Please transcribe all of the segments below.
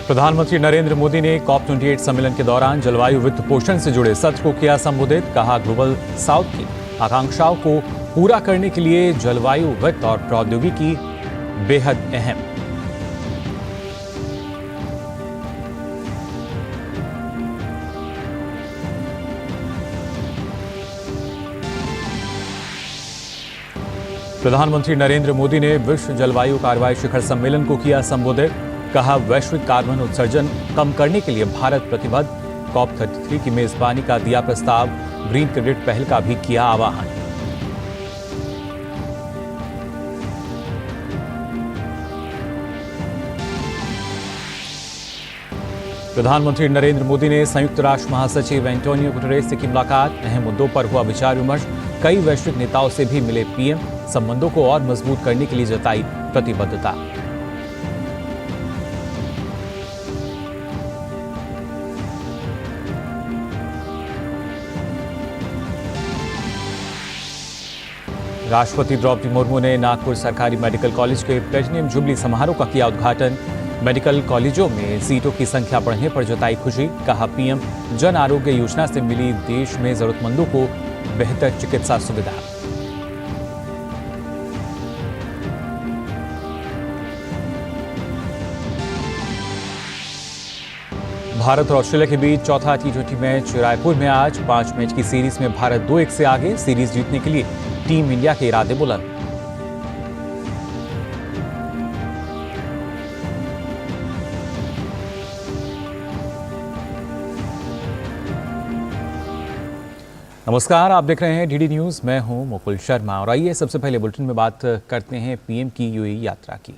प्रधानमंत्री नरेंद्र मोदी ने COP28 सम्मेलन के दौरान जलवायु वित्त पोषण से जुड़े सत्र को किया संबोधित। कहा, ग्लोबल साउथ की आकांक्षाओं को पूरा करने के लिए जलवायु वित्त और प्रौद्योगिकी बेहद अहम। प्रधानमंत्री नरेंद्र मोदी ने विश्व जलवायु कार्रवाई शिखर सम्मेलन को किया संबोधित। कहा, वैश्विक कार्बन उत्सर्जन कम करने के लिए भारत प्रतिबद्ध। COP33 की मेजबानी का दिया प्रस्ताव। ग्रीन क्रेडिट पहल का भी किया आह्वान। प्रधानमंत्री नरेंद्र मोदी ने संयुक्त राष्ट्र महासचिव एंटोनियो गुटेरेस से की मुलाकात। अहम मुद्दों पर हुआ विचार विमर्श। कई वैश्विक नेताओं से भी मिले पीएम। संबंधों को और मजबूत करने के लिए जताई प्रतिबद्धता। राष्ट्रपति द्रौपदी मुर्मू ने नागपुर सरकारी मेडिकल कॉलेज के प्लेटिनियम जुबली समारोह का किया उद्घाटन। मेडिकल कॉलेजों में सीटों की संख्या बढ़ने पर जताई खुशी। कहा, पीएम जन आरोग्य योजना से मिली देश में जरूरतमंदों को बेहतर चिकित्सा सुविधा। भारत और ऑस्ट्रेलिया के बीच चौथा T20 मैच रायपुर में आज। 5 मैच की सीरीज में भारत 2-1 से आगे। सीरीज जीतने के लिए टीम इंडिया के इरादे बुलंद। नमस्कार, आप देख रहे हैं डीडी न्यूज। मैं हूं मुकुल शर्मा और आइए सबसे पहले बुलेटिन में बात करते हैं पीएम की यूएई यात्रा की।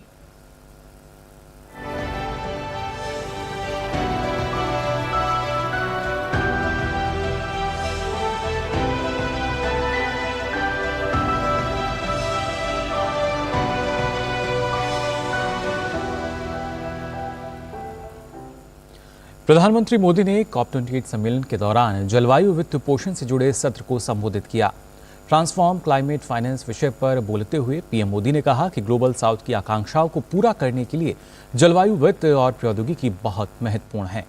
प्रधानमंत्री मोदी ने COP28 सम्मेलन के दौरान जलवायु वित्त पोषण से जुड़े सत्र को संबोधित किया। ट्रांसफॉर्म क्लाइमेट फाइनेंस विषय पर बोलते हुए पीएम मोदी ने कहा कि ग्लोबल साउथ की आकांक्षाओं को पूरा करने के लिए जलवायु वित्त और प्रौद्योगिकी बहुत महत्वपूर्ण है।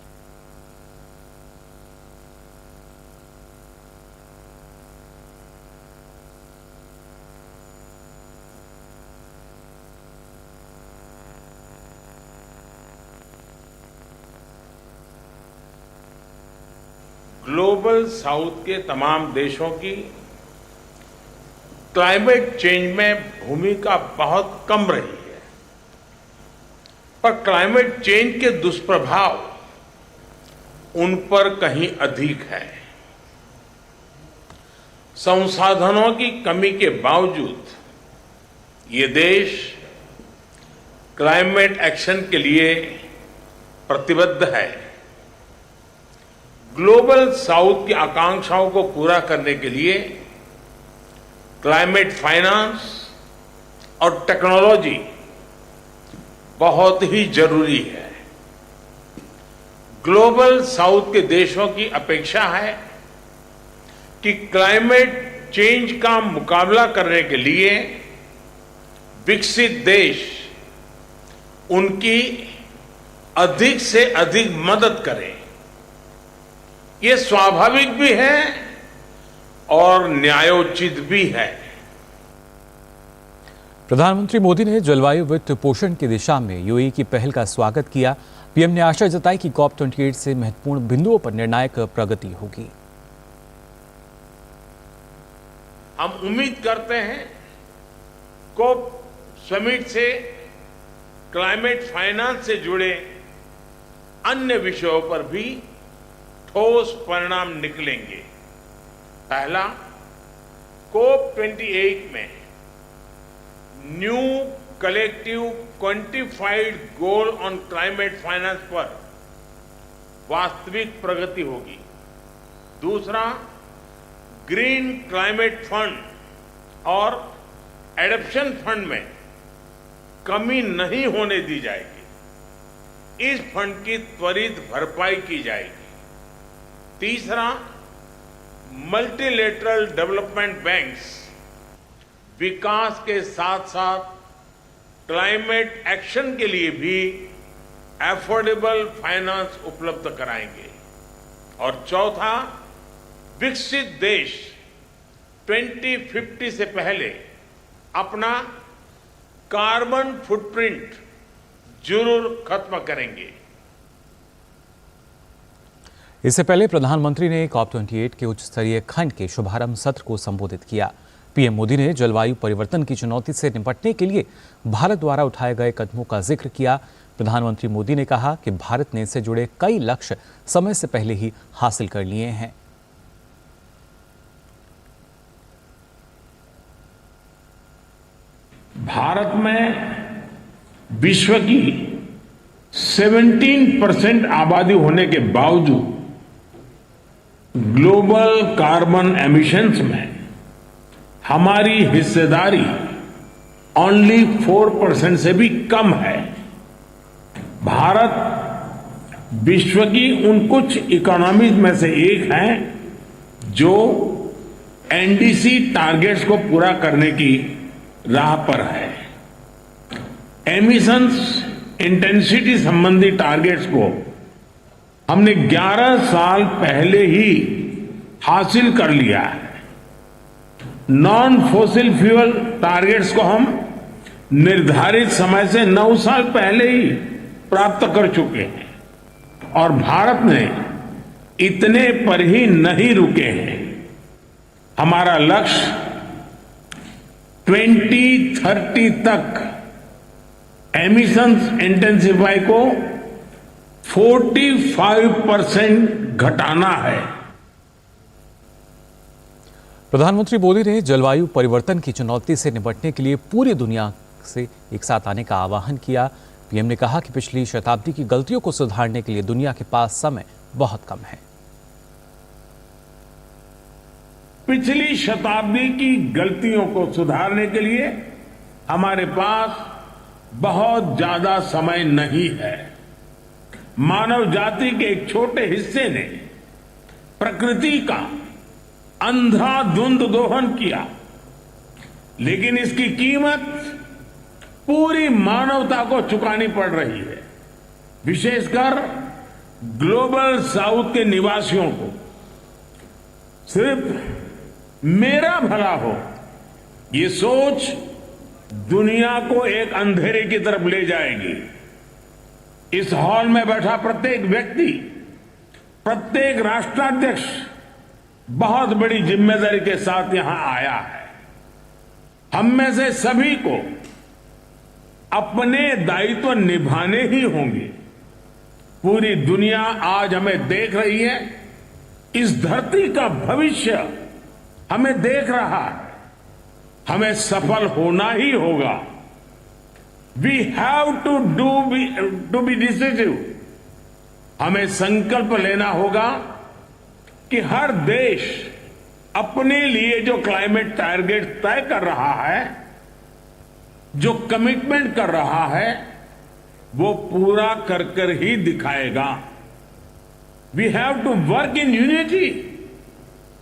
ग्लोबल साउथ के तमाम देशों की क्लाइमेट चेंज में भूमिका बहुत कम रही है, पर क्लाइमेट चेंज के दुष्प्रभाव उन पर कहीं अधिक है। संसाधनों की कमी के बावजूद ये देश क्लाइमेट एक्शन के लिए प्रतिबद्ध है। ग्लोबल साउथ की आकांक्षाओं को पूरा करने के लिए क्लाइमेट फाइनेंस और टेक्नोलॉजी बहुत ही जरूरी है। ग्लोबल साउथ के देशों की अपेक्षा है कि क्लाइमेट चेंज का मुकाबला करने के लिए विकसित देश उनकी अधिक से अधिक मदद करें। ये स्वाभाविक भी है और न्यायोचित भी है। प्रधानमंत्री मोदी ने जलवायु वित्त पोषण की दिशा में यूएई की पहल का स्वागत किया। पीएम ने आशा जताई कि COP28 से महत्वपूर्ण बिंदुओं पर निर्णायक प्रगति होगी। हम उम्मीद करते हैं COP समिट से क्लाइमेट फाइनेंस से जुड़े अन्य विषयों पर भी ठोस परिणाम निकलेंगे। पहला, COP28 में new collective quantified goal on climate finance पर वास्तविक प्रगति होगी। दूसरा, ग्रीन क्लाइमेट फंड और एडप्शन फंड में कमी नहीं होने दी जाएगी। इस फंड की त्वरित भरपाई की जाएगी। तीसरा, मल्टीलेटरल डेवलपमेंट बैंक्स विकास के साथ साथ क्लाइमेट एक्शन के लिए भी एफोर्डेबल फाइनेंस उपलब्ध कराएंगे। और चौथा, विकसित देश 2050 से पहले अपना कार्बन फुटप्रिंट जरूर खत्म करेंगे। इससे पहले प्रधानमंत्री ने COP28 के उच्च स्तरीय खंड के शुभारंभ सत्र को संबोधित किया। पीएम मोदी ने जलवायु परिवर्तन की चुनौती से निपटने के लिए भारत द्वारा उठाए गए कदमों का जिक्र किया। प्रधानमंत्री मोदी ने कहा कि भारत ने इससे जुड़े कई लक्ष्य समय से पहले ही हासिल कर लिए हैं। भारत में विश्व की 17% आबादी होने के बावजूद ग्लोबल कार्बन एमिशंस में हमारी हिस्सेदारी ओनली 4% से भी कम है। भारत विश्व की उन कुछ इकोनॉमीज में से एक है जो एनडीसी टारगेट्स को पूरा करने की राह पर है। एमिशंस इंटेंसिटी संबंधी टारगेट्स को हमने 11 साल पहले ही हासिल कर लिया है। नॉन फॉसिल फ्यूल टारगेट्स को हम निर्धारित समय से 9 साल पहले ही प्राप्त कर चुके हैं और भारत ने इतने पर ही नहीं रुके हैं। हमारा लक्ष्य 2030 तक एमिशंस इंटेंसिफाई को 45% घटाना है। प्रधानमंत्री मोदी ने जलवायु परिवर्तन की चुनौती से निपटने के लिए पूरी दुनिया से एक साथ आने का आह्वान किया। पीएम ने कहा कि पिछली शताब्दी की गलतियों को सुधारने के लिए दुनिया के पास समय बहुत कम है। पिछली शताब्दी की गलतियों को सुधारने के लिए हमारे पास बहुत ज्यादा समय नहीं है। मानव जाति के एक छोटे हिस्से ने प्रकृति का अंधाधुंध दोहन किया, लेकिन इसकी कीमत पूरी मानवता को चुकानी पड़ रही है। विशेषकर ग्लोबल साउथ के निवासियों को सिर्फ मेरा भला हो, ये सोच दुनिया को एक अंधेरे की तरफ ले जाएगी। इस हॉल में बैठा प्रत्येक व्यक्ति, प्रत्येक राष्ट्राध्यक्ष बहुत बड़ी जिम्मेदारी के साथ यहां आया है। हम में से सभी को अपने दायित्व निभाने ही होंगे। पूरी दुनिया आज हमें देख रही है। इस धरती का भविष्य हमें देख रहा है। हमें सफल होना ही होगा। We have to be decisive. हमें संकल्प लेना होगा कि हर देश अपने लिए जो क्लाइमेट टारगेट तय कर रहा है, जो कमिटमेंट कर रहा है, वो पूरा कर कर ही दिखाएगा। We have to work in unity.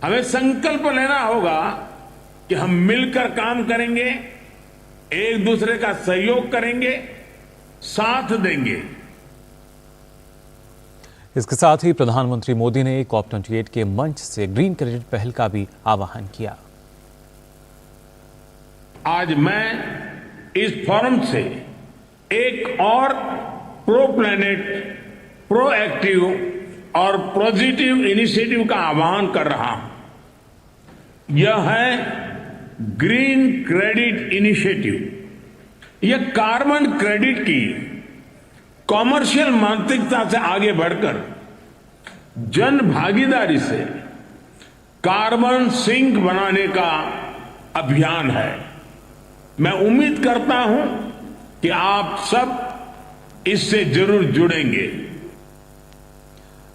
हमें संकल्प लेना होगा कि हम मिलकर काम करेंगे, एक दूसरे का सहयोग करेंगे, साथ देंगे। इसके साथ ही प्रधानमंत्री मोदी ने COP28 के मंच से ग्रीन क्रेडिट पहल का भी आह्वान किया। आज मैं इस फोरम से एक और प्रो प्लैनेट, प्रोएक्टिव और पॉजिटिव इनिशिएटिव का आह्वान कर रहा हूं। यह है ग्रीन क्रेडिट इनिशिएटिव। यह कार्बन क्रेडिट की कॉमर्शियल मानसिकता से आगे बढ़कर जन भागीदारी से कार्बन सिंक बनाने का अभियान है। मैं उम्मीद करता हूं कि आप सब इससे जरूर जुड़ेंगे।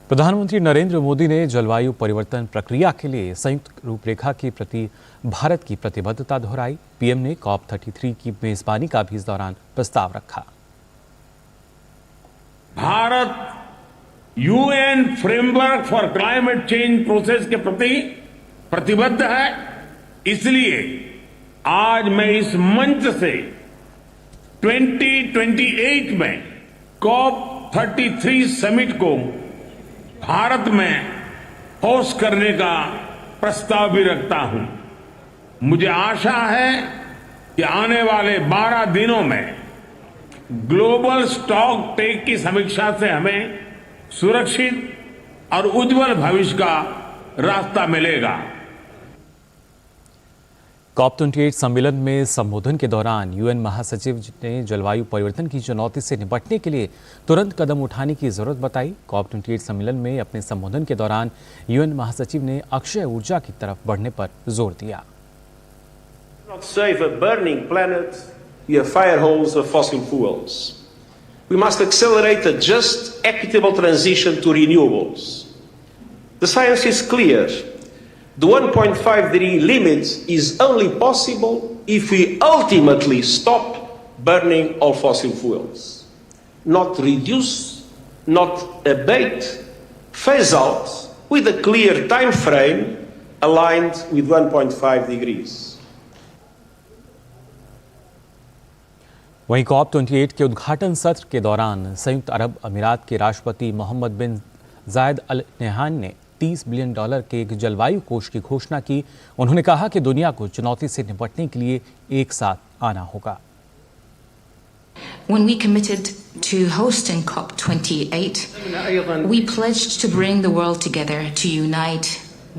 प्रधानमंत्री नरेंद्र मोदी ने जलवायु परिवर्तन प्रक्रिया के लिए संयुक्त रूपरेखा के प्रति भारत की प्रतिबद्धता दोहराई। पीएम ने COP33 की मेजबानी का भी इस दौरान प्रस्ताव रखा। Bharat UN framework for climate change process के प्रति प्रतिबद्ध है। इसलिए आज मैं इस मंच से 2028 में COP 33 समिट को भारत में होस्ट करने का प्रस्ताव भी रखता हूं। मुझे आशा है कि आने वाले 12 दिनों में ग्लोबल स्टॉक टेक की समीक्षा से हमें सुरक्षित और उज्जवल भविष्य का रास्ता मिलेगा। COP28 सम्मेलन में संबोधन के दौरान यूएन महासचिव ने जलवायु परिवर्तन की चुनौती से निपटने के लिए तुरंत कदम उठाने की जरूरत बताई। COP28 सम्मेलन में अपने संबोधन के दौरान यूएन महासचिव ने अक्षय ऊर्जा की तरफ बढ़ने पर जोर दिया। Not save a burning planet via fire holes of fossil fuels. We must accelerate a just, equitable transition to renewables. The science is clear. The 1.5-degree limit is only possible if we ultimately stop burning all fossil fuels. Not reduce, not abate, phase out with a clear time frame aligned with 1.5 degrees. वहीं COP28 के उद्घाटन सत्र के दौरान संयुक्त अरब अमीरात के राष्ट्रपति मोहम्मद बिन जायद अल नह्यान ने $30 बिलियन के एक जलवायु कोष की घोषणा की। उन्होंने कहा कि दुनिया को चुनौती से निपटने के लिए एक साथ आना होगा। When we committed to hosting COP28, we pledged to bring the world together to unite,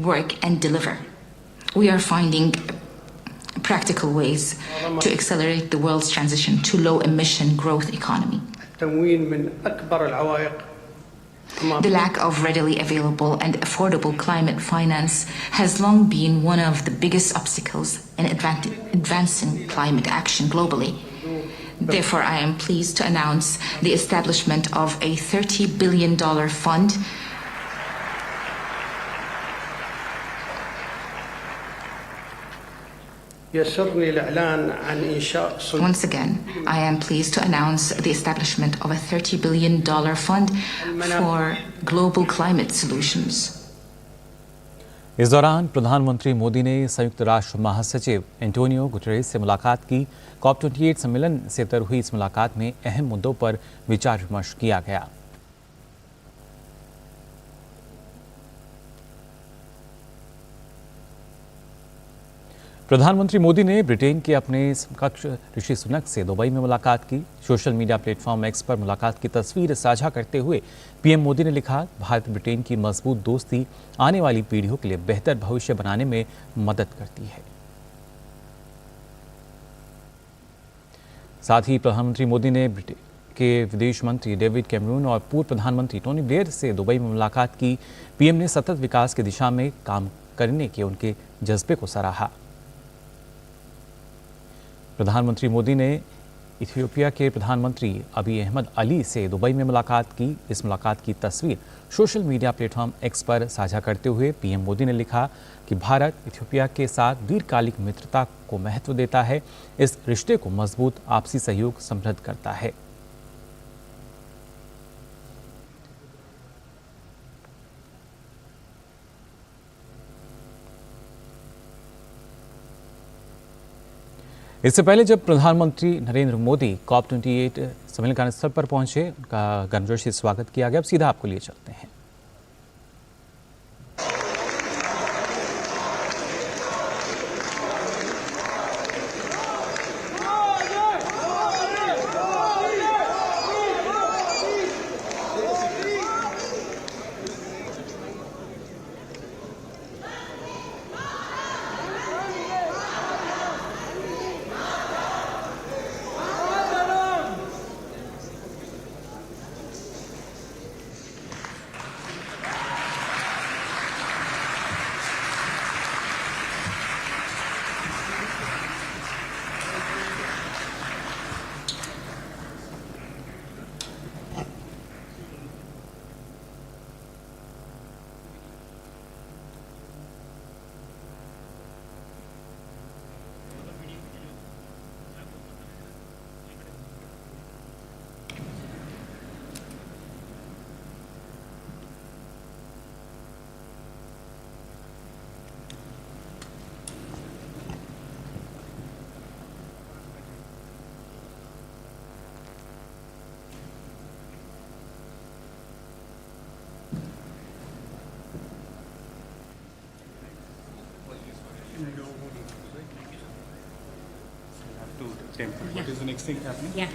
work and deliver. We are finding practical ways to accelerate the world's transition to low-emission growth economy. The lack of readily available and affordable climate finance has long been one of the biggest obstacles in advancing climate action globally. Therefore, I am pleased to announce the establishment of a $30 billion fund Once again, I am pleased to announce the establishment of a $30 billion fund for global climate solutions. इस दौरान प्रधानमंत्री मोदी ने संयुक्त राष्ट्र महासचिव Antonio Guterres से मुलाकात की। COP28 सम्मेलन से तर हुई इस मुलाकात में अहम मुद्दों पर विचार विमर्श किया गया। प्रधानमंत्री मोदी ने ब्रिटेन के अपने समकक्ष ऋषि सुनक से दुबई में मुलाकात की। सोशल मीडिया प्लेटफॉर्म एक्स पर मुलाकात की तस्वीर साझा करते हुए पीएम मोदी ने लिखा, भारत ब्रिटेन की मजबूत दोस्ती आने वाली पीढ़ियों के लिए बेहतर भविष्य बनाने में मदद करती है। साथ ही प्रधानमंत्री मोदी ने ब्रिटेन के विदेश मंत्री डेविड कैमरून और पूर्व प्रधानमंत्री टोनी ब्लेयर से दुबई में मुलाकात की। पीएम ने सतत विकास की दिशा में काम करने के उनके जज्बे को सराहा। प्रधानमंत्री मोदी ने इथियोपिया के प्रधानमंत्री अबी अहमद अली से दुबई में मुलाकात की। इस मुलाकात की तस्वीर सोशल मीडिया प्लेटफॉर्म एक्स पर साझा करते हुए पीएम मोदी ने लिखा कि भारत इथियोपिया के साथ दीर्घकालिक मित्रता को महत्व देता है। इस रिश्ते को मजबूत आपसी सहयोग समृद्ध करता है। इससे पहले जब प्रधानमंत्री नरेंद्र मोदी COP28 सम्मेलन कार्यस्थल पर पहुंचे, उनका गर्मजोशी स्वागत किया गया। अब सीधा आपको लिए चलते हैं। temple. Yeah. What is the next thing happening? Yeah.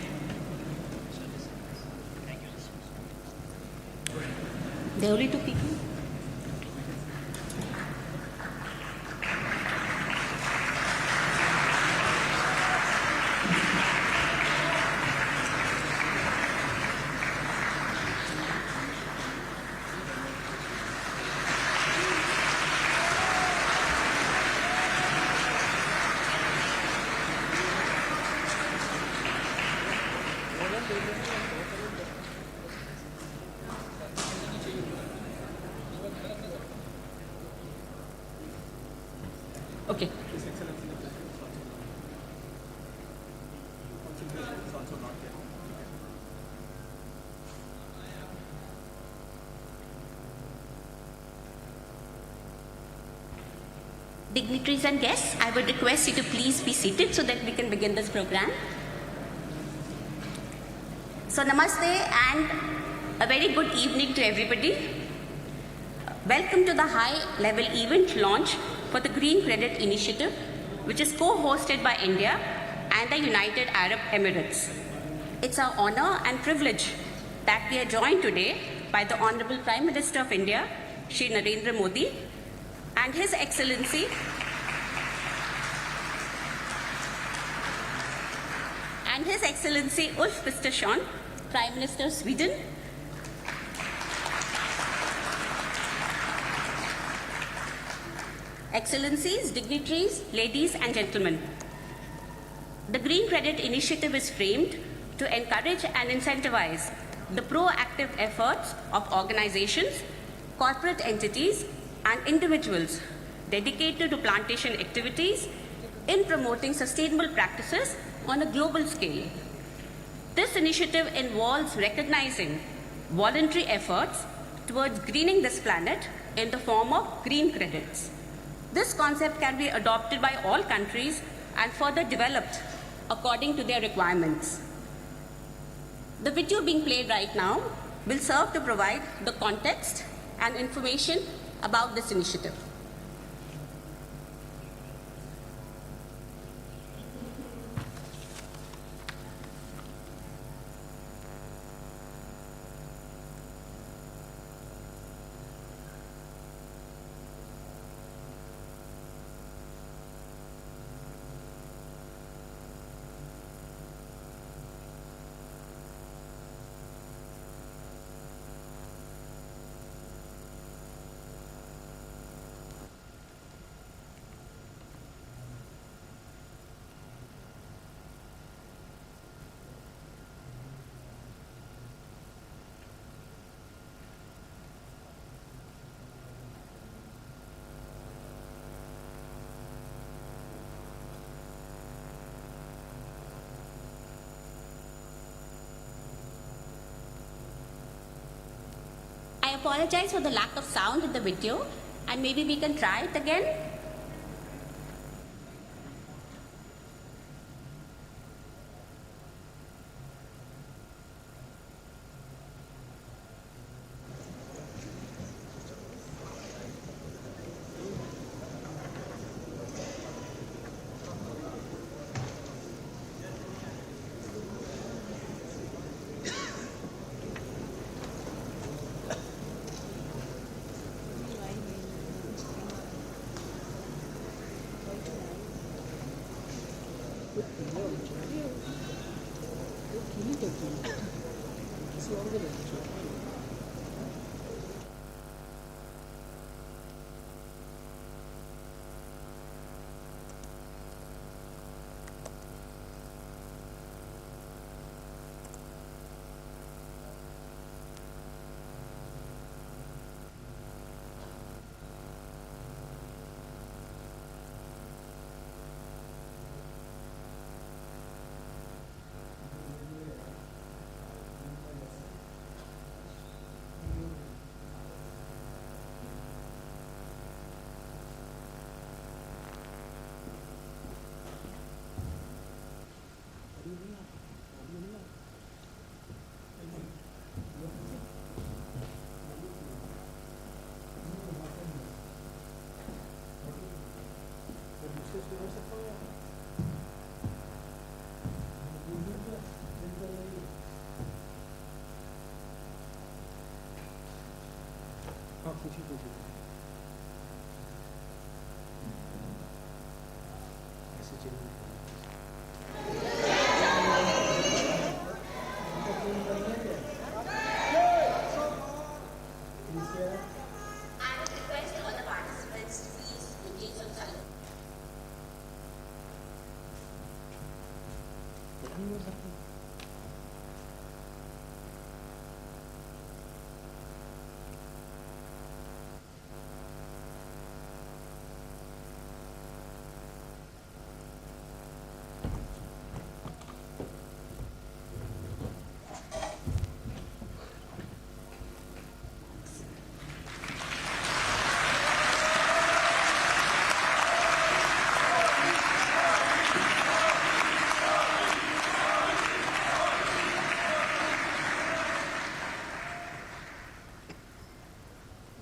There are only two people. Okay. Dignitaries and guests, I would request you to please be seated so that we can begin this program. So, namaste and a very good evening to everybody. Welcome to the high-level event launch for the Green Credit Initiative, which is co-hosted by India and the United Arab Emirates. It's our honor and privilege that we are joined today by the Honorable Prime Minister of India, Shri Narendra Modi, and His Excellency Ulf Kristersson, Prime Minister of Sweden, Excellencies, dignitaries, ladies and gentlemen. The Green Credit Initiative is framed to encourage and incentivize the proactive efforts of organizations, corporate entities, and individuals dedicated to plantation activities in promoting sustainable practices on a global scale. This initiative involves recognizing voluntary efforts towards greening this planet in the form of green credits. This concept can be adopted by all countries and further developed according to their requirements. The video being played right now will serve to provide the context and information about this initiative. I apologize for the lack of sound in the video, and maybe we can try it again.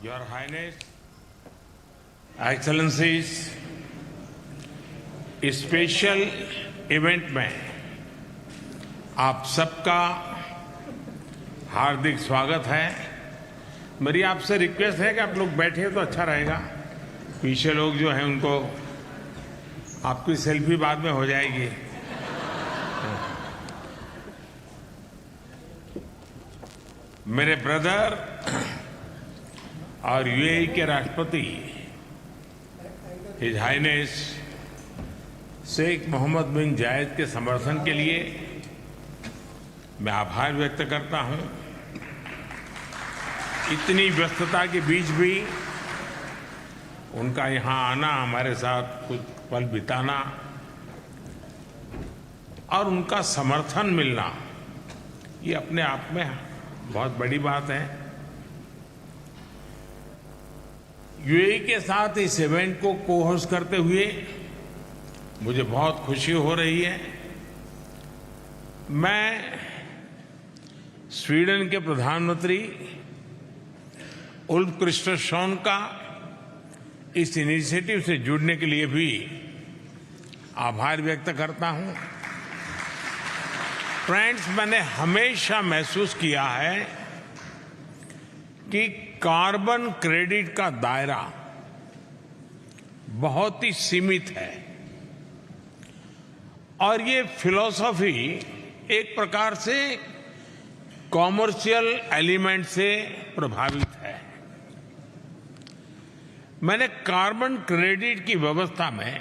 Your Highness, Excellencies, इस special event में आप सबका हार्दिक स्वागत है। मेरी आपसे request है कि आप लोग बैठे तो अच्छा रहेगा। पीछे लोग जो हैं उनको आपकी सेल्फी बाद में हो जाएगी। मेरे ब्रदर और यूएई के राष्ट्रपति हिज हाइनेस शेख मोहम्मद बिन जायद के समर्थन के लिए मैं आभार व्यक्त करता हूं। इतनी व्यस्तता के बीच भी उनका यहां आना, हमारे साथ कुछ पल बिताना और उनका समर्थन मिलना, ये अपने आप में बहुत बड़ी बात है। यूएई के साथ इस इवेंट को को होस्ट करते हुए मुझे बहुत खुशी हो रही है। मैं स्वीडन के प्रधानमंत्री उल्फ क्रिस्टरसन का इस इनिशिएटिव से जुड़ने के लिए भी आभार व्यक्त करता हूं। फ्रेंड्स, मैंने हमेशा महसूस किया है कि कार्बन क्रेडिट का दायरा बहुत ही सीमित है और ये फिलॉसफी एक प्रकार से कॉमर्शियल एलिमेंट से प्रभावित है। मैंने कार्बन क्रेडिट की व्यवस्था में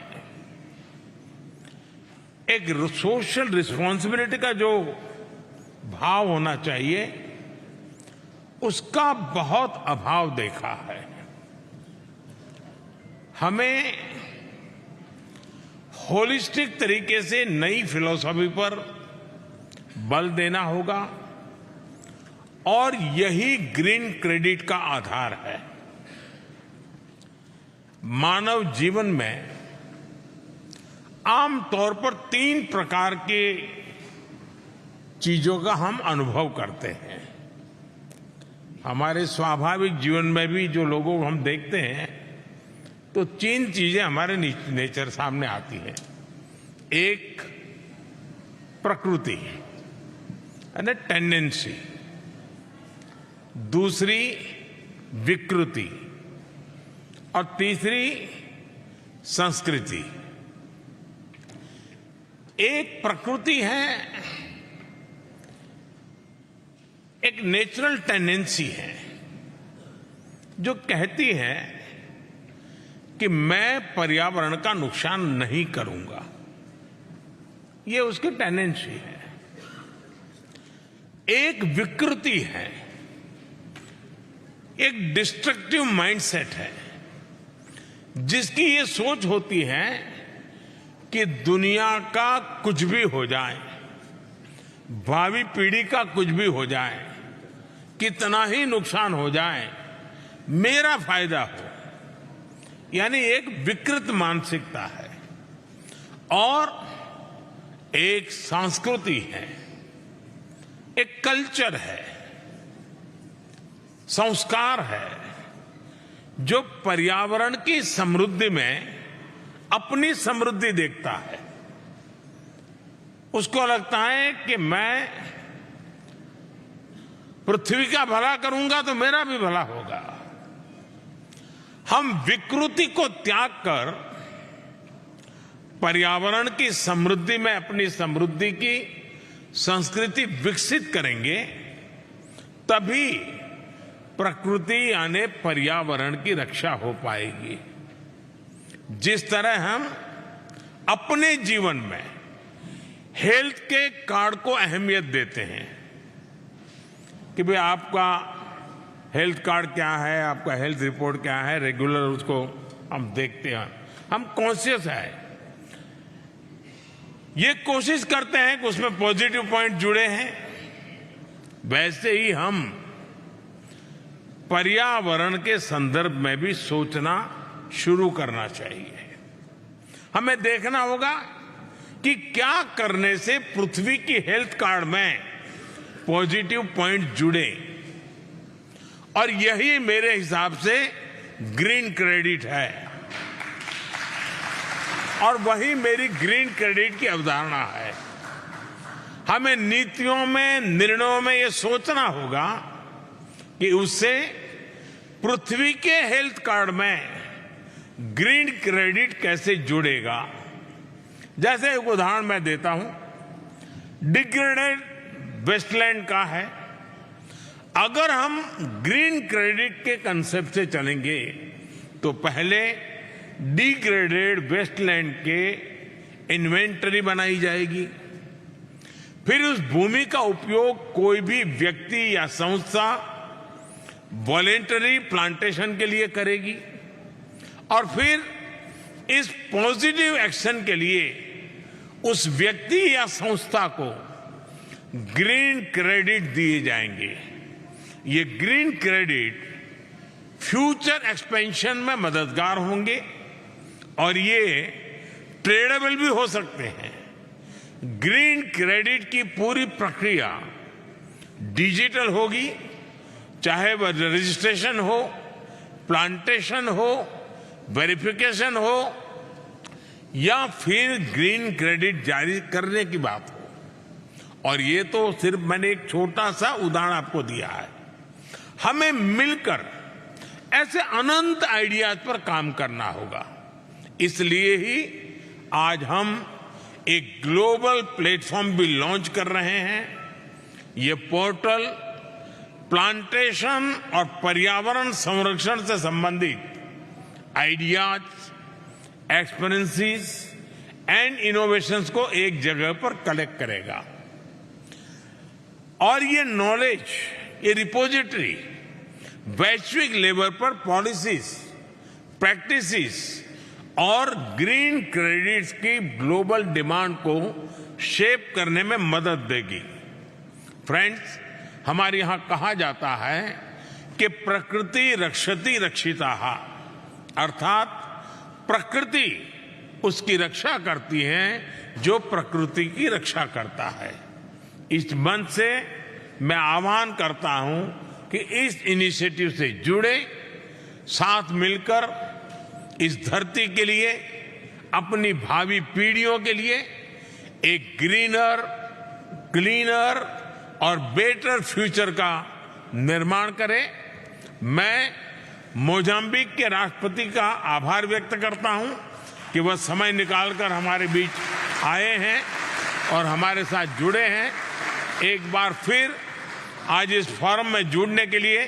एक सोशल रिस्पॉन्सिबिलिटी का जो भाव होना चाहिए उसका बहुत अभाव देखा है। हमें होलिस्टिक तरीके से नई फिलॉसफी पर बल देना होगा और यही ग्रीन क्रेडिट का आधार है। मानव जीवन में आमतौर पर 3 प्रकार के चीजों का हम अनुभव करते हैं। हमारे स्वाभाविक जीवन में भी जो लोगों को हम देखते हैं तो 3 चीजें हमारे नेचर सामने आती हैं। एक प्रकृति यानी टेंडेंसी, दूसरी विकृति और तीसरी संस्कृति। एक प्रकृति है, एक नेचुरल टेंडेंसी है जो कहती है कि मैं पर्यावरण का नुकसान नहीं करूंगा। ये उसकी टेंडेंसी है। एक विकृति है, एक डिस्ट्रक्टिव माइंडसेट है जिसकी ये सोच होती है कि दुनिया का कुछ भी हो जाए, भावी पीढ़ी का कुछ भी हो जाए, कितना ही नुकसान हो जाए, मेरा फायदा हो। यानी एक विकृत मानसिकता है। और एक संस्कृति है, एक कल्चर है, संस्कार है जो पर्यावरण की समृद्धि में अपनी समृद्धि देखता है। उसको लगता है कि मैं पृथ्वी का भला करूंगा तो मेरा भी भला होगा। हम विकृति को त्याग कर पर्यावरण की समृद्धि में अपनी समृद्धि की संस्कृति विकसित करेंगे, तभी प्रकृति यानी पर्यावरण की रक्षा हो पाएगी। जिस तरह हम अपने जीवन में हेल्थ के कार्ड को अहमियत देते हैं कि भाई आपका हेल्थ कार्ड क्या है, आपका हेल्थ रिपोर्ट क्या है, रेगुलर उसको हम देखते हैं, हम कॉन्शियस है, ये कोशिश करते हैं कि उसमें पॉजिटिव पॉइंट जुड़े हैं, वैसे ही हम पर्यावरण के संदर्भ में भी सोचना शुरू करना चाहिए। हमें देखना होगा कि क्या करने से पृथ्वी की हेल्थ कार्ड में पॉजिटिव पॉइंट जुड़े, और यही मेरे हिसाब से ग्रीन क्रेडिट है, और वही मेरी ग्रीन क्रेडिट की अवधारणा है। हमें नीतियों में, निर्णयों में यह सोचना होगा कि उससे पृथ्वी के हेल्थ कार्ड में ग्रीन क्रेडिट कैसे जुड़ेगा। जैसे एक उदाहरण मैं देता हूं, डिग्रेडेड वेस्टलैंड का है। अगर हम ग्रीन क्रेडिट के कंसेप्ट से चलेंगे तो पहले डिग्रेडेड वेस्टलैंड के इन्वेंटरी बनाई जाएगी, फिर उस भूमि का उपयोग कोई भी व्यक्ति या संस्था वॉलेंटरी प्लांटेशन के लिए करेगी, और फिर इस पॉजिटिव एक्शन के लिए उस व्यक्ति या संस्था को ग्रीन क्रेडिट दिए जाएंगे। ये ग्रीन क्रेडिट फ्यूचर एक्सपेंशन में मददगार होंगे और ये ट्रेडेबल भी हो सकते हैं। ग्रीन क्रेडिट की पूरी प्रक्रिया डिजिटल होगी, चाहे वह रजिस्ट्रेशन हो, प्लांटेशन हो, वेरिफिकेशन हो या फिर ग्रीन क्रेडिट जारी करने की बात हो। और ये तो सिर्फ मैंने एक छोटा सा उदाहरण आपको दिया है। हमें मिलकर ऐसे अनंत आइडियाज पर काम करना होगा। इसलिए ही आज हम एक ग्लोबल प्लेटफॉर्म भी लॉन्च कर रहे हैं। ये पोर्टल प्लांटेशन और पर्यावरण संरक्षण से संबंधित आइडियाज, एक्सपीरियंसेस एंड इनोवेशंस को एक जगह पर कलेक्ट करेगा, और ये नॉलेज, ये रिपोजिटरी वैश्विक लेवल पर पॉलिसीज, प्रैक्टिसेस और ग्रीन क्रेडिट्स की ग्लोबल डिमांड को शेप करने में मदद देगी। फ्रेंड्स, हमारे यहां कहा जाता है कि प्रकृति रक्षति रक्षिताः, अर्थात प्रकृति उसकी रक्षा करती है जो प्रकृति की रक्षा करता है। इस मंच से मैं आह्वान करता हूं कि इस इनिशिएटिव से जुड़े, साथ मिलकर इस धरती के लिए, अपनी भावी पीढ़ियों के लिए एक ग्रीनर, क्लीनर और बेटर फ्यूचर का निर्माण करें। मैं मोजाम्बिक के राष्ट्रपति का आभार व्यक्त करता हूं कि वह समय निकालकर हमारे बीच आए हैं और हमारे साथ जुड़े हैं। एक बार फिर आज इस फोरम में जुड़ने के लिए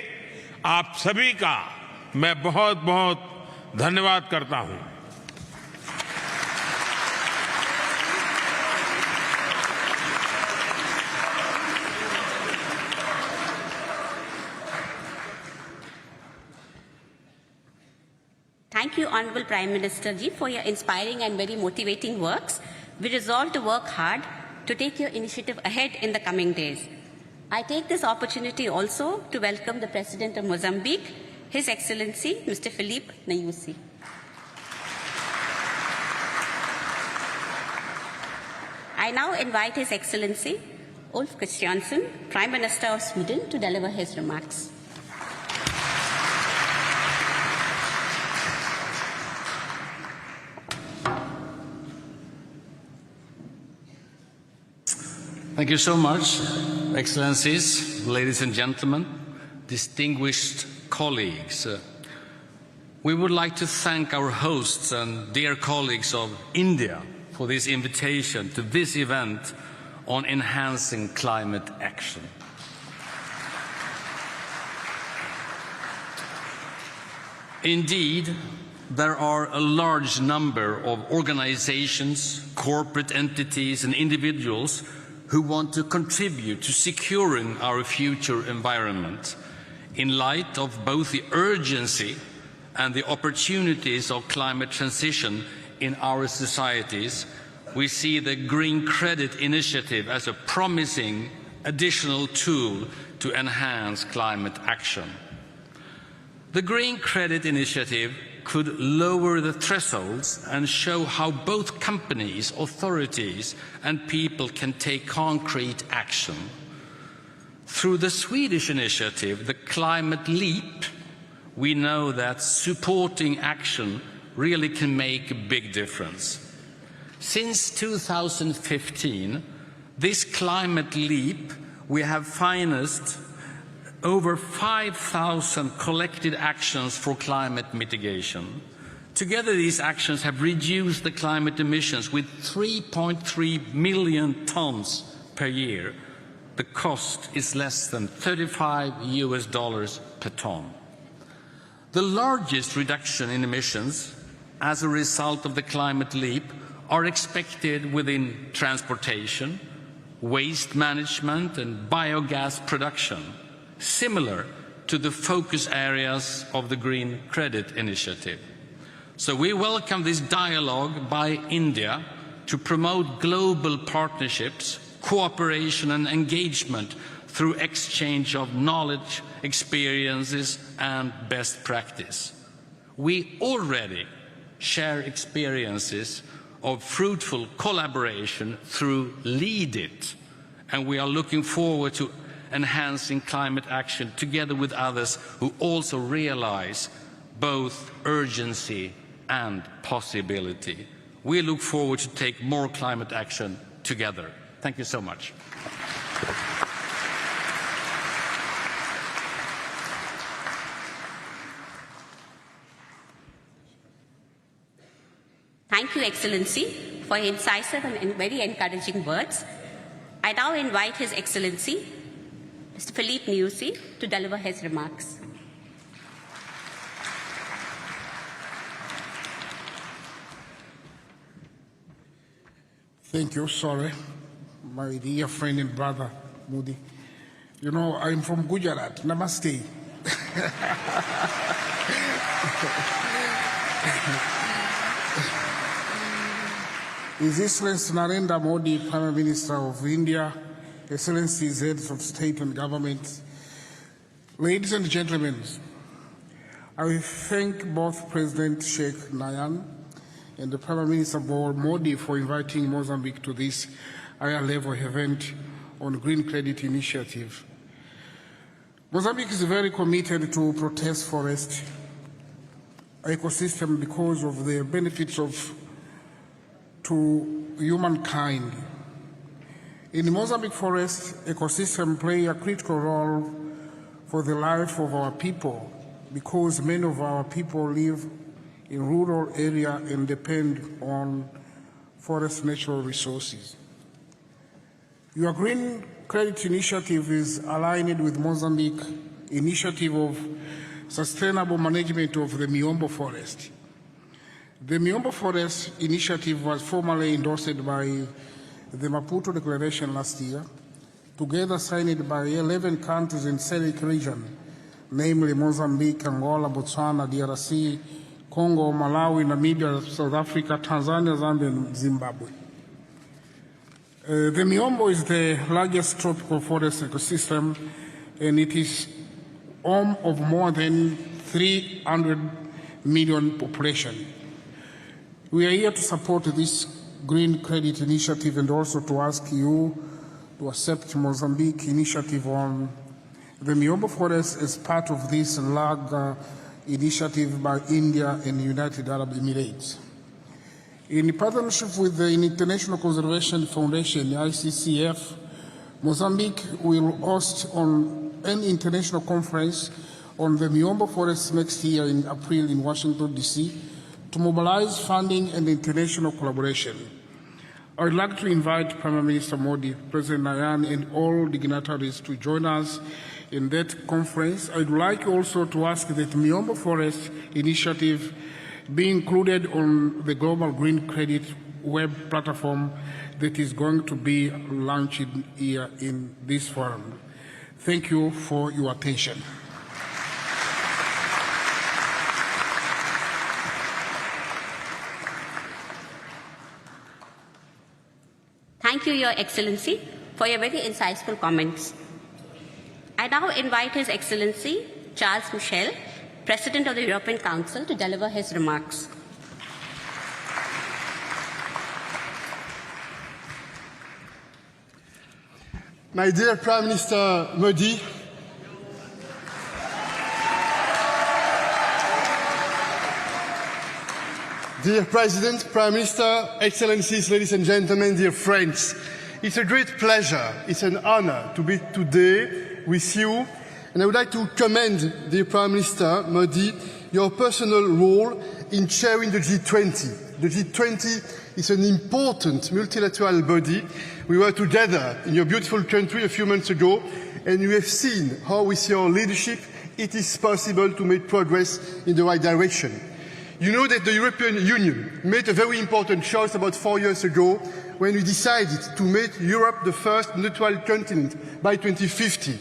आप सभी का मैं बहुत बहुत धन्यवाद करता हूं। Thank you, Honorable Prime Minister Ji, for your inspiring and very motivating works. We resolve to work hard to take your initiative ahead in the coming days. I take this opportunity also to welcome the President of Mozambique, His Excellency, Mr. Filipe Nyusi. I now invite His Excellency, Ulf Kristersson, Prime Minister of Sweden, to deliver his remarks. Thank you so much, Excellencies, ladies and gentlemen, distinguished colleagues. We would like to thank our hosts and dear colleagues of India for this invitation to this event on enhancing climate action. Indeed, there are a large number of organizations, corporate entities, and individuals who want to contribute to securing our future environment in light of both the urgency and the opportunities of climate transition in our societies. We see the Green Credit Initiative as a promising additional tool to enhance climate action. The Green Credit Initiative could lower the thresholds and show how both companies, authorities, and people can take concrete action. Through the Swedish initiative, the Climate Leap, we know that supporting action really can make a big difference. Since 2015, this Climate Leap, we have financed over 5,000 collected actions for climate mitigation. Together, these actions have reduced the climate emissions with 3.3 million tons per year. The cost is less than $35 per ton. The largest reduction in emissions as a result of the Climate Leap are expected within transportation, waste management, and biogas production, similar to the focus areas of the Green Credit Initiative. So we welcome this dialogue by India to promote global partnerships, cooperation and engagement through exchange of knowledge, experiences and best practice. We already share experiences of fruitful collaboration through Lead It, and we are looking forward to enhancing climate action together with others who also realize both urgency and possibility. We look forward to take more climate action together. Thank you so much. Thank you, Excellency, for your incisive and very encouraging words. I now invite His Excellency, Mr. Philippe Nyusi, to deliver his remarks. Thank you. Sorry, my dear friend and brother, Modi. You know, I'm from Gujarat. Namaste. His Excellency Narendra Modi, Prime Minister of India, Excellencies, heads of state and government, ladies and gentlemen, I thank both President Sheikh Nayan and the Prime Minister Modi for inviting Mozambique to this higher-level event on Green Credit Initiative. Mozambique is very committed to protect forest ecosystem because of the benefits to humankind. In the Mozambique forest ecosystem play a critical role for the life of our people because many of our people live in rural areas and depend on forest natural resources. Your Green Credit Initiative is aligned with Mozambique initiative of sustainable management of the Miombo forest. The Miombo Forest Initiative was formally endorsed by the Maputo Declaration last year, together signed by 11 countries in SADC region, namely Mozambique, Angola, Botswana, DRC, Congo, Malawi, Namibia, South Africa, Tanzania, Zambia, and Zimbabwe. The Miombo is the largest tropical forest ecosystem, and it is home of more than 300 million population. We are here to support this Green Credit Initiative and also to ask you to accept Mozambique initiative on the Miombo Forest as part of this large initiative by India and the United Arab Emirates. In partnership with the International Conservation Foundation, ICCF, Mozambique will host an international conference on the Miombo Forest next year in April in Washington, D.C., to mobilize funding and international collaboration. I would like to invite Prime Minister Modi, President Nayan, and all dignitaries to join us in that conference. I would like also to ask that Miombo Forest initiative be included on the Global Green Credit web platform that is going to be launched here in this forum. Thank you for your attention. Thank you, Your Excellency, for your very insightful comments. I now invite His Excellency Charles Michel, President of the European Council, to deliver his remarks. My dear Prime Minister Modi, dear President, Prime Minister, Excellencies, ladies and gentlemen, dear friends, it's a great pleasure, it's an honor to be today with you, and I would like to commend, dear Prime Minister Modi, your personal role in chairing the G20. The G20 is an important multilateral body. We were together in your beautiful country a few months ago, and you have seen how with your leadership it is possible to make progress in the right direction. You know that the European Union made a very important choice about 4 years ago when we decided to make Europe the first neutral continent by 2050.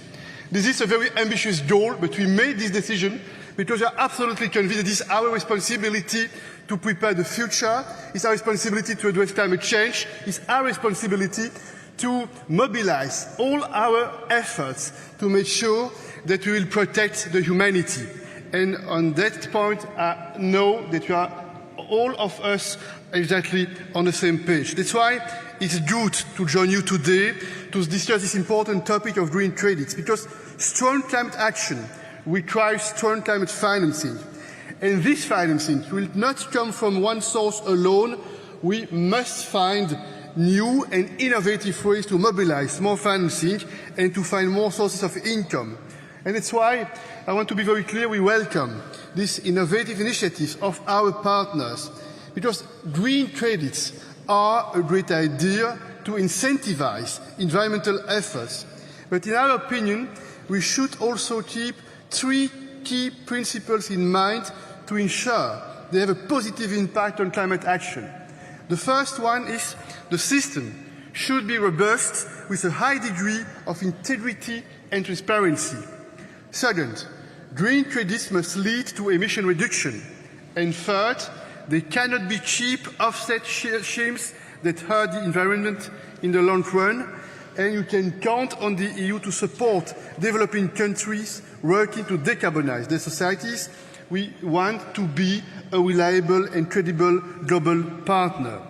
This is a very ambitious goal, but we made this decision because we are absolutely convinced that it is our responsibility to prepare the future, it's our responsibility to address climate change, it's our responsibility to mobilize all our efforts to make sure that we will protect the humanity. And on that point, I know that you are all of us exactly on the same page. That's why it's good to join you today to discuss this important topic of green credits, because strong climate action requires strong climate financing. And this financing will not come from one source alone. We must find new and innovative ways to mobilize more financing and to find more sources of income. And that's why I want to be very clear, we welcome this innovative initiative of our partners, because green credits are a great idea to incentivize environmental efforts. But in our opinion, we should also keep 3 key principles in mind to ensure they have a positive impact on climate action. The first one is the system should be robust with a high degree of integrity and transparency. Second, green credits must lead to emission reduction. And third, they cannot be cheap offset schemes that hurt the environment in the long run. And you can count on the EU to support developing countries working to decarbonize their societies. We want to be a reliable and credible global partner.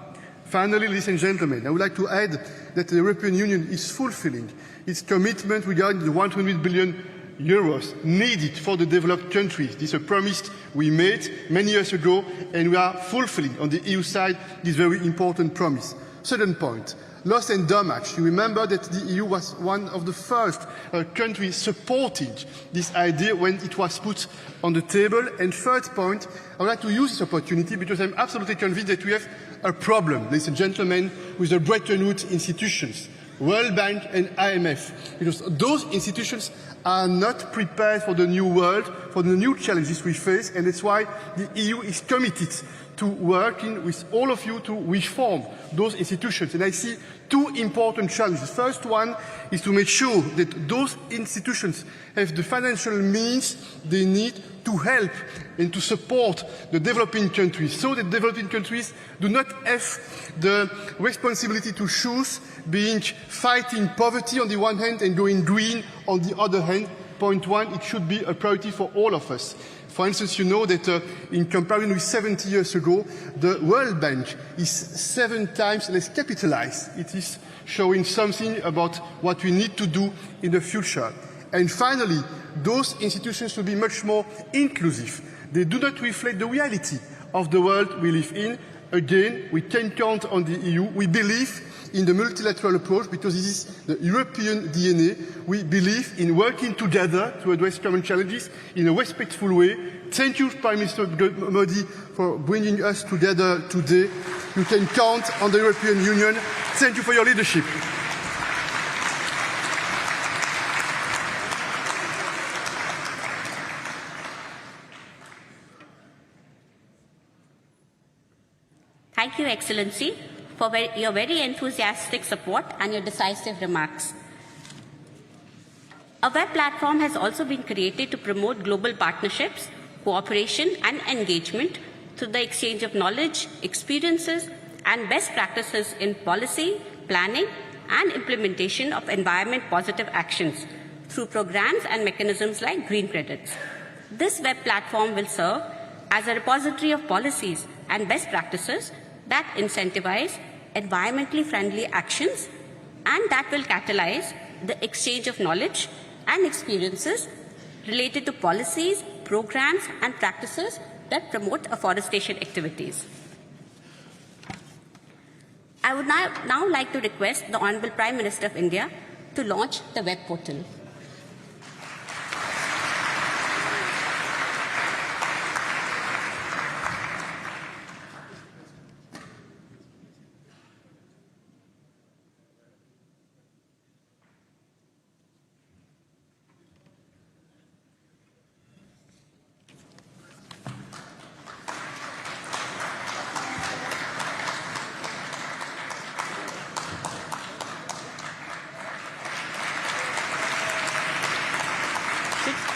Finally, ladies and gentlemen, I would like to add that the European Union is fulfilling its commitment regarding the 100 billion euros needed for the developed countries. This is a promise we made many years ago, and we are fulfilling on the EU side this very important promise. Second point, loss and damage. You remember that the EU was one of the first countries supporting this idea when it was put on the table. And third point, I would like to use this opportunity because I'm absolutely convinced that we have a problem, ladies and gentlemen, with the Bretton Woods institutions, World Bank and IMF, because those institutions are not prepared for the new world, for the new challenges we face, and that's why the EU is committed to working with all of you to reform those institutions. And I see 2 important challenges. The first one is to make sure that those institutions have the financial means they need to help and to support the developing countries, so that developing countries do not have the responsibility to choose being fighting poverty on the one hand and going green on the other hand. Point 1, it should be a priority for all of us. For instance, you know that in comparison with 70 years ago, the World Bank is 7 times less capitalized. It is showing something about what we need to do in the future. And finally, those institutions should be much more inclusive. They do not reflect the reality of the world we live in. Again, we can count on the EU. We believe in the multilateral approach because this is the European DNA. We believe in working together to address common challenges in a respectful way. Thank you, Prime Minister Modi, for bringing us together today. You can count on the European Union. Thank you for your leadership. Thank you, Excellency, for your very enthusiastic support and your decisive remarks. A web platform has also been created to promote global partnerships, cooperation and engagement through the exchange of knowledge, experiences and best practices in policy, planning and implementation of environment-positive actions through programs and mechanisms like green credits. This web platform will serve as a repository of policies and best practices that incentivize environmentally friendly actions and that will catalyze the exchange of knowledge and experiences related to policies, programs and practices that promote afforestation activities. I would now like to request the Honorable Prime Minister of India to launch the web portal.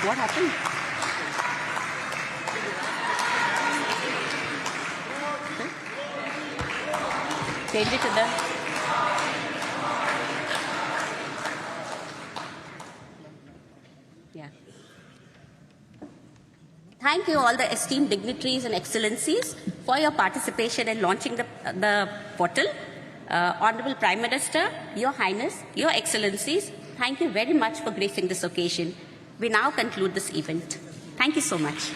What happened? Change it to the... Yeah. Thank you all the esteemed dignitaries and excellencies for your participation in launching the portal. Honorable Prime Minister, Your Highness, Your Excellencies, thank you very much for gracing this occasion. We now conclude this event. Thank you so much.